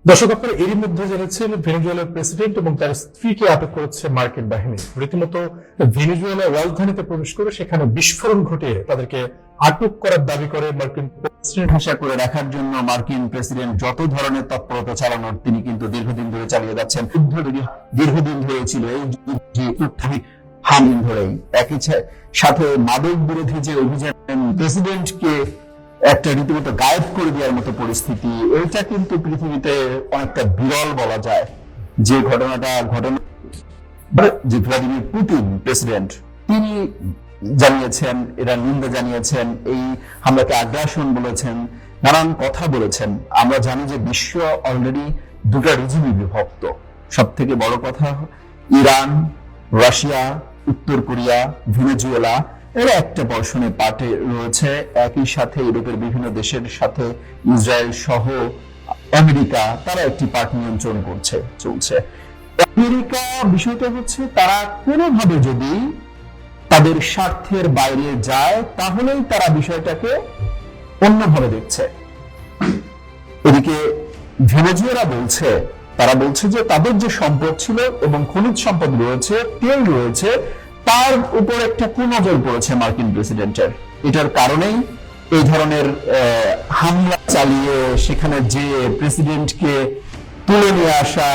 দর্শক, আপনারা এরই মধ্যে জেনেছেন ভেনেজুয়েলার প্রেসিডেন্ট এবং তার স্ত্রীকে আটক করেছে মার্কিন বাহিনী। রীতিমতো ভেনেজুয়েলার রাজধানীতে প্রবেশ করে সেখানে বিস্ফোরণ ঘটিয়ে তাদেরকে আটক করার দাবি করে মার্কিন প্রেসিডেন্ট। ভাষা করে রাখার জন্য মার্কিন প্রেসিডেন্ট যত ধরনের তৎপরতা চালানোর তিনি কিন্তু দীর্ঘদিন ধরে চালিয়ে যাচ্ছেন। যুদ্ধ দীর্ঘদিন ধরে ছিল, এই হামদিন ধরেই। একই সাথে মাদক বিরোধী যে অভিযান, প্রেসিডেন্টকে একটা রীতিমতো গায়েব করে দেওয়ার মতো পরিস্থিতি, এটা কিন্তু পৃথিবীতে অনেকটা বিরল বলা যায়। যে ঘটনা যে ভ্লাদিমির পুতিন প্রেসিডেন্ট, তিনি জানিয়েছেন, এরা নিন্দা জানিয়েছেন, এই হামলাকে আগ্রাসন বলেছেন, নানান কথা বলেছেন। আমরা জানি যে বিশ্ব অলরেডি দুটা রিজিমে বিভক্ত। সব থেকে বড় কথা, ইরান, রাশিয়া, উত্তর কোরিয়া, ভেনেজুয়েলা, এরা একটা পর্ষণে পার্টে রয়েছে। একই সাথে ইউরোপের বিভিন্ন দেশের সাথে ইসরায়েল সহ আমেরিকা, তারা একটি পার্ট নিয়ন্ত্রণ চলছে। আমেরিকা বিষয়টা হচ্ছে, তারা কোনোভাবে যদি তাদের স্বার্থের বাইরে যায় তাহলেই তারা বিষয়টাকে অন্যভাবে দেখছে। এদিকে ভেনেজুয়েলা তারা বলছে যে তাদের যে সম্পদ ছিল এবং খনিজ সম্পদ রয়েছে, তেল রয়েছে, তার উপর একটা কুনজর পড়েছে মার্কিন প্রেসিডেন্টের। এটার কারণেই এই ধরনের হামলা চালিয়ে সেখানে যে প্রেসিডেন্টকে তুলে নিয়ে আসা,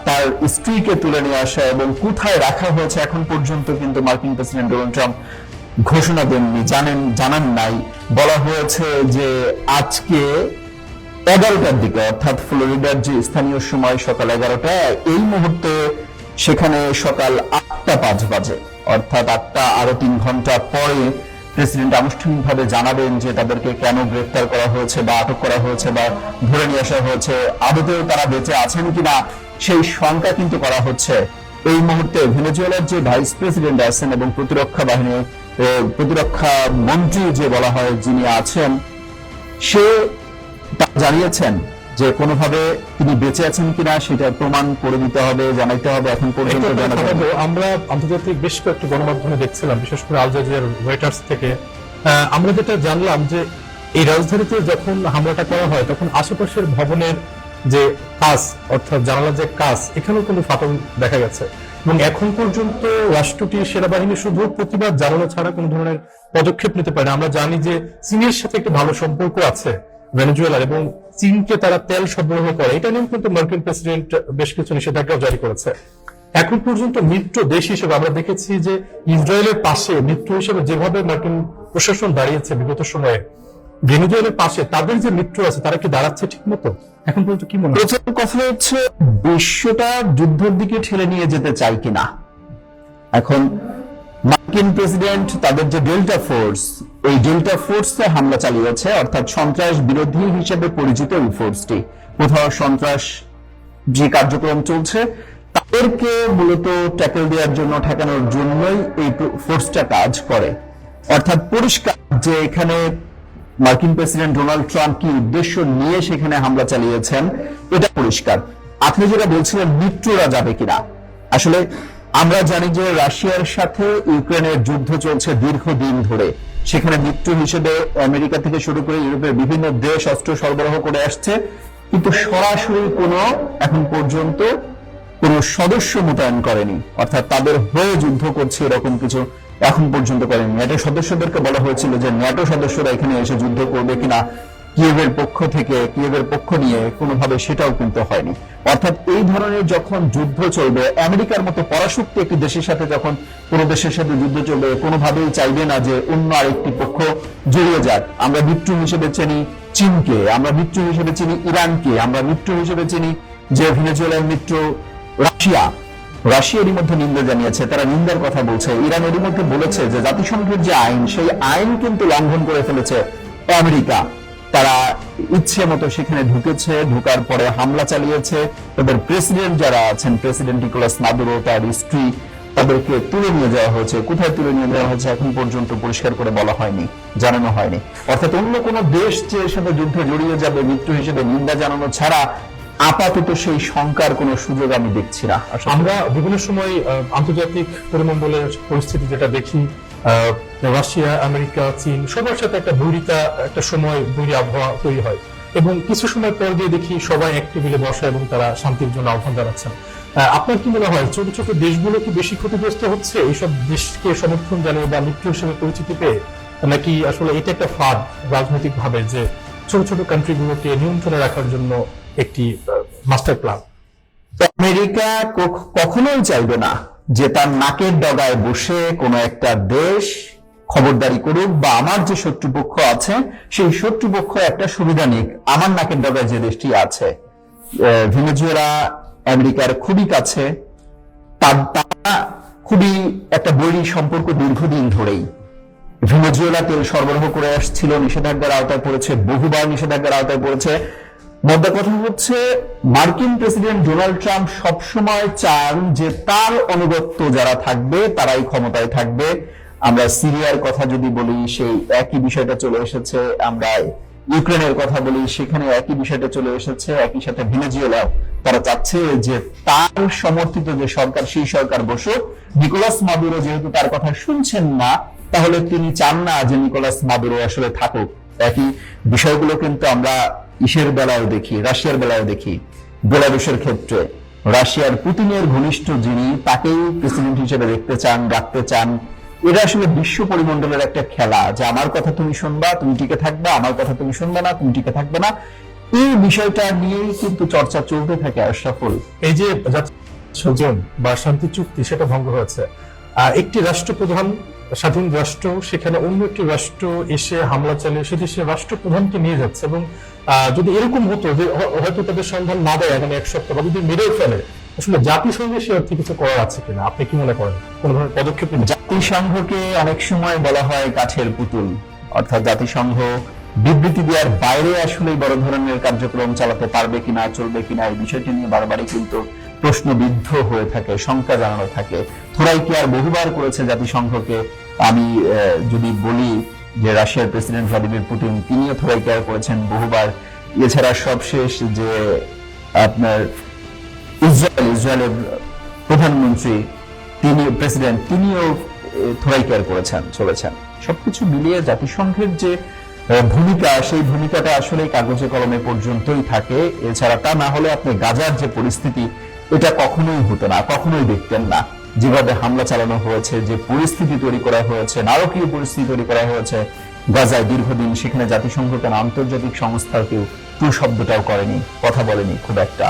তার স্ত্রীকে তুলে নিয়ে আসা এবং কোথায় রাখা হয়েছে এখন পর্যন্ত কিন্তু মার্কিন প্রেসিডেন্ট ডোনাল্ড ট্রাম্প ঘোষণা দেননি, জানান নাই। বলা হয়েছে যে আজকে 11টার দিকে, অর্থাৎ ফ্লোরিডার যে স্থানীয় সময় সকাল 11টা, এই মুহূর্তে সেখানে সকাল 8টা 5 বাজে, অর্থাৎ 8টা আরো 3 ঘন্টা পরে প্রেসিডেন্ট আনুষ্ঠানিকভাবে জানাবেন যে তাদেরকে কেন গ্রেফতার করা হয়েছে বা আটক করা হয়েছে বা ধরে নিয়ে আসা হয়েছে, আদতেও তারা বেঁচে আছেন কিনা সেই শঙ্কা কিন্তু করা হচ্ছে। এই মুহূর্তে ভেনেজুয়েলার যে ভাইস প্রেসিডেন্ট আছেন এবং প্রতিরক্ষা মন্ত্রী যে বলা হয় যিনি আছেন, সে জানিয়েছেন যে কোনোভাবে তিনি বেঁচে আছেন কিনা সেটা প্রমাণ করে দিতে হবে, জানাইতে হবে। এখন পর্যন্ত আমরা আন্তর্জাতিক বেশ কয়েকটি গণমাধ্যমে দেখছিলাম, বিশেষ করে আল জাজিরা, রয়টার্স থেকে আমরা যেটা জানলাম যে এই রাজধানীতে যখন হামলাটা করা হয় তখন আশেপাশের ভবনের যে কাঁচ, অর্থাৎ জানালার যে কাঁচ, এখানেও কিন্তু ফাটল দেখা গেছে। এবং এখন পর্যন্ত রাষ্ট্রটির সেনাবাহিনী শুধু প্রতিবাদ জানানো ছাড়া কোনো ধরনের পদক্ষেপ নিতে পারে না। আমরা জানি যে চীনের সাথে একটি ভালো সম্পর্ক আছে ভেনেজুয়েলার, এবং চীনকে তারা তেল সরবরাহ করে। এটা নিয়েও কিন্তু মার্কিন প্রেসিডেন্ট বেশ কিছু নিষেধাজ্ঞা জারি করেছে। এখন পর্যন্ত মিত্র দেশ হিসেবে আমরা দেখেছি যে ইসরায়েলের পাশে মিত্র হিসেবে যেভাবে মার্কিন প্রশাসন দাঁড়িয়েছে বিগত সময়ে, ভেনেজুয়েলার পাশে তাদের যে মিত্র আছে তারা কি দাঁড়াচ্ছে ঠিক মতো? এখন পর্যন্ত কি মনে হয়? কথা হচ্ছে বিশ্বটা যুদ্ধের দিকে ঠেলে নিয়ে যেতে চায় কিনা। এখন মার্কিন প্রেসিডেন্ট তাদের যে ডেল্টা ফোর্স, এই ডেল্টা ফোর্সে হামলা চালিয়েছে, অর্থাৎ সন্ত্রাস বিরোধী হিসেবে পরিচিত এই ফোর্সটি। কোথাও সন্ত্রাস যে কার্যক্রম চলছে তাদেরকে মূলত ট্যাকেল দেওয়ার জন্য, ঠেকানোর জন্যই এই ফোর্সটা কাজ করে। অর্থাৎ পরিষ্কার যে এখানে মার্কিন প্রেসিডেন্ট ডোনাল্ড ট্রাম্প কি উদ্দেশ্য নিয়ে সেখানে হামলা চালিয়েছেন এটা পরিষ্কার। আপনি যেটা বলছিলেন মিত্ররা যাবে কিনা, আসলে আমরা জানি যে রাশিয়ার সাথে ইউক্রেনের যুদ্ধ চলছে দীর্ঘদিন ধরে। সেখানে মিত্র হিসেবে আমেরিকা থেকে শুরু করে ইউরোপের বিভিন্ন দেশ অস্ত্র সরবরাহ করে আসছে, কিন্তু সরাসরি এখন পর্যন্ত কোনো সদস্য মোতায়েন করেনি, অর্থাৎ তাদের হয়ে যুদ্ধ করছে এরকম কিছু এখন পর্যন্ত করেনি। ন্যাটো সদস্যদেরকে বলা হয়েছিল যে ন্যাটো সদস্যরা এখানে এসে যুদ্ধ করবে কিনা কিয়েভের পক্ষ নিয়ে, কোনোভাবে সেটাও কিন্তু হয়নি। অর্থাৎ এই ধরনের যখন যুদ্ধ চলবে, আমেরিকার মতো পরাশক্তি একটি দেশের সাথে যখন কোনো দেশের সাথে যুদ্ধ চলবে, কোনোভাবেই চাইবে না যে অন্য আরেকটি পক্ষ জড়িয়ে যাক। আমরা মিত্র হিসেবে চিনি চীনকে, আমরা মিত্র হিসেবে চিনি ইরানকে, আমরা মিত্র হিসেবে চিনি যে ভেনেজুয়েলার মিত্র রাশিয়া এরই মধ্যে নিন্দা জানিয়েছে, তারা নিন্দার কথা বলছে। ইরান এরই মধ্যে বলেছে যে জাতিসংঘের যে আইন, সেই আইন কিন্তু লঙ্ঘন করে ফেলেছে আমেরিকা। তারা ইচ্ছে মতো সেখানে ঢুকার পরে হামলা চালিয়েছে। তাদের প্রেসিডেন্ট যারা আছেন, প্রেসিডেন্ট নিকোলাস মাদুরো, তার স্ত্রী, তাদেরকে তুলে নিয়ে যাওয়া হয়েছে। কোথায় তুলে নিয়ে যাওয়া হয়েছে এখন পর্যন্ত পরিষ্কার করে বলা হয়নি, জানানো হয়নি। অর্থাৎ অন্য কোনো দেশ যে সাথে যুদ্ধে জড়িয়ে যাবে মিত্র হিসেবে নিন্দা জানানো ছাড়া আপাতত সেই শঙ্কার কোনো সুযোগ আমি দেখছি না। আমরা বিভিন্ন সময় আন্তর্জাতিক পরিমণ্ডলের পরিস্থিতি যেটা দেখি, রাশিয়া, আমেরিকা, চীন সবার সাথে একটা বৈরিতা, একটা সময় বৈরী আবহাওয়া তৈরি হয়। এবং কিছু সময় পর দিয়ে দেখি সবাই এক টেবিলে বসা এবং তারা শান্তির জন্য আহ্বান জানাচ্ছেন। আপনার কি মনে হয় ছোট ছোট দেশগুলো কি বেশি ক্ষতিগ্রস্ত হচ্ছে এইসব দেশকে সমর্থন জানিয়ে বা মিত্র হিসেবে পরিচিতি পেয়ে, নাকি আসলে এটা একটা ফাঁদ রাজনৈতিক ভাবে যে ছোট ছোট কান্ট্রিগুলোকে নিয়ন্ত্রণে রাখার জন্য একটি মাস্টার প্ল্যান? আমেরিকা কখনোই চাইবে না যে তার নাকের ডগায় বসে কোনো একটা দেশ খবরদারি করুক, বা আমার যে শত্রুপক্ষ আছে সেই শত্রুপক্ষ একটা সুবিধা নিক আমার নাকের ডগায় যে দেশটি আছে। ভেনেজুয়েলা আমেরিকার খুবই কাছে, তারা খুবই একটা বৈরী সম্পর্ক দীর্ঘদিন ধরেই। ভেনেজুয়েলা তেল সরবরাহ করে আসছিল, নিষেধাজ্ঞার আওতায় পড়েছে, বহুবার নিষেধাজ্ঞার আওতায় পড়েছে। মধ্যে কথা হচ্ছে মার্কিন প্রেসিডেন্ট ডোনাল্ড ট্রাম্প সবসময় চান যে তার অনুগত্য যারা থাকবে তারাই ক্ষমতায় থাকবে। আমরা সিরিয়ার কথা যদি বলি সেই একই বিষয়টা চলে এসেছে, আমরা ইউক্রেনের কথা বলি সেখানে একই বিষয়টা চলে এসেছে, একই সাথে ভেনেজুয়েলা তারা চাচ্ছে যে তার সমর্থিত যে সরকার সেই সরকার বসুক। নিকোলাস মাদুরো যেহেতু তার কথা শুনছেন না, তাহলে তিনি চান না যে নিকোলাস মাদুরো আসলে থাকুক। একই বিষয়গুলো কিন্তু আমরা ইসের বেলায় দেখি, রাশিয়ার বেলায় দেখি। বেলারুশের ক্ষেত্রে রাশিয়ার পুতিনের ঘনিষ্ঠ যিনি, তাকেই প্রেসিডেন্ট হিসেবে দেখতে চান, রাখতে চান। এটা আসলে বিশ্ব পরিমণ্ডলের একটা খেলা যে আমার কথা তুমি শুনবা, তুমি টিকে থাকবা, আমার কথা তুমি শুনবে না, তুমি টিকে থাকবে না। এই বিষয়টা নিয়েই কিন্তু চর্চা চলতে থাকে আশরাফুল। এই যে জাতিসংঘ বা শান্তি চুক্তি সেটা ভঙ্গ হয়েছে, একটি রাষ্ট্রপ্রধান স্বাধীন রাষ্ট্র সেখানে অন্য একটি রাষ্ট্র এসে হামলা চালিয়ে সে দেশের রাষ্ট্রপ্রধানকে নিয়ে যাচ্ছে, এবং যদি এরকম হতো যে হয়তো তাদের সন্ধান না দেয় আগামী এক সপ্তাহ বা যদি মেরেও ফেলে, আসলে জাতিসংঘে সে অর্থে কিছু করার আছে কিনা আপনি কি মনে করেন? কোন ধরনের পদক্ষেপ নেবে? জাতিসংঘকে অনেক সময় বলা হয় কাঠের পুতুল, অর্থাৎ জাতিসংঘ বিবৃতি দেওয়ার বাইরে আসলে বড় ধরনের কার্যক্রম চালাতে পারবে কিনা, চলবে কিনা, এই বিষয়টি নিয়ে বারবারই কিন্তু প্রশ্নবিদ্ধ হয়ে থাকে, শঙ্কা জানানো থাকে। থোরাইকিয়ার বহুবার করেছে জাতিসংঘকে। আমি যদি বলি যে রাশিয়ার প্রেসিডেন্ট ভ্লাদিমির পুতিন তিনিও থোরাইকিয়ার করেছেন বহুবার। এছাড়া সবশেষ যে আপনার ইসরায়েলের প্রধানমন্ত্রী তিনিও থোরাইকিয়ার করেছেন, চলেছেন। সবকিছু মিলিয়ে জাতিসংঘের যে ভূমিকা, সেই ভূমিকাটা আসলে কাগজে কলমে পর্যন্তই থাকে। এছাড়া তা না হলে আপনি গাজার যে পরিস্থিতি, এটা কখনোই হতো না, কখনোই দেখতেন না। যেভাবে হামলা চালানো হয়েছে, যে পরিস্থিতি তৈরি করা হয়েছে, নারকীয় পরিস্থিতি তৈরি করা হয়েছে গাজায় দীর্ঘদিন, সেখানে জাতিসংঘ কেন আন্তর্জাতিক সংস্থার কেউ টু শব্দটাও করেনি, কথা বলেনি খুব একটা।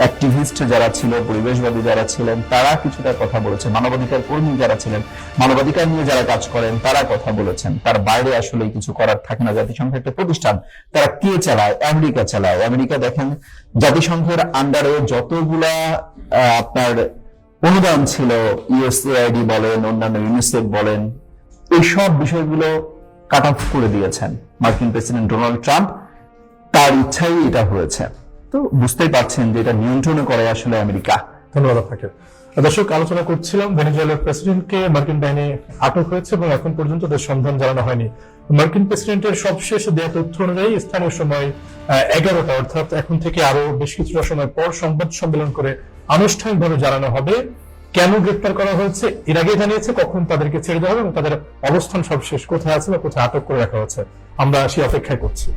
অ্যাক্টিভিস্ট যারা ছিল, পরিবেশবাদী যারা ছিলেন, তারা কিছুটা কথা বলেছেন। মানবাধিকার কর্মী যারা ছিলেন, মানবাধিকার নিয়ে যারা কাজ করেন, তারা কথা বলেছেন। তার বাইরে আসলে কিছু করার থাকে না। জাতিসংঘ একটা প্রতিষ্ঠান, তারা কে চালায়? আমেরিকা চালায়। আমেরিকা দেখেন জাতিসংঘের আন্ডারে যতগুলা আপনার অনুদান ছিল, ইউএসএআইডি বলেন, অন্যান্য ইউনিসেফ বলেন, এইসব বিষয়গুলো কাট অফ করে দিয়েছেন মার্কিন প্রেসিডেন্ট ডোনাল্ড ট্রাম্প। তার ইচ্ছাই এটা হয়েছে। তো বুঝতেই পারছেন যে এটা নিয়ন্ত্রণ করে আসলে আমেরিকা। ধন্যবাদ আপনাকে। দর্শক, আলোচনা করছিলাম ভেনেজুয়েলার প্রেসিডেন্টকে মার্কিন বাহিনী আটক হয়েছে এবং এখন পর্যন্ত তার সন্ধান জানানো হয়নি। মার্কিন প্রেসিডেন্টের সবশেষ দেয়া তথ্য অনুযায়ী স্থানীয় সময় 11টা, অর্থাৎ এখন থেকে আরো বেশ কিছুটা সময় পর সংবাদ সম্মেলন করে আনুষ্ঠানিকভাবে জানানো হবে কেন গ্রেপ্তার করা হয়েছে। এর আগে জানিয়েছে কখন তাদেরকে ছেড়ে দেওয়া হবে এবং তাদের অবস্থান সবশেষ কোথায় আছে বা কোথায় আটক করে রাখা হয়েছে। আমরা সেই অপেক্ষায় করছি।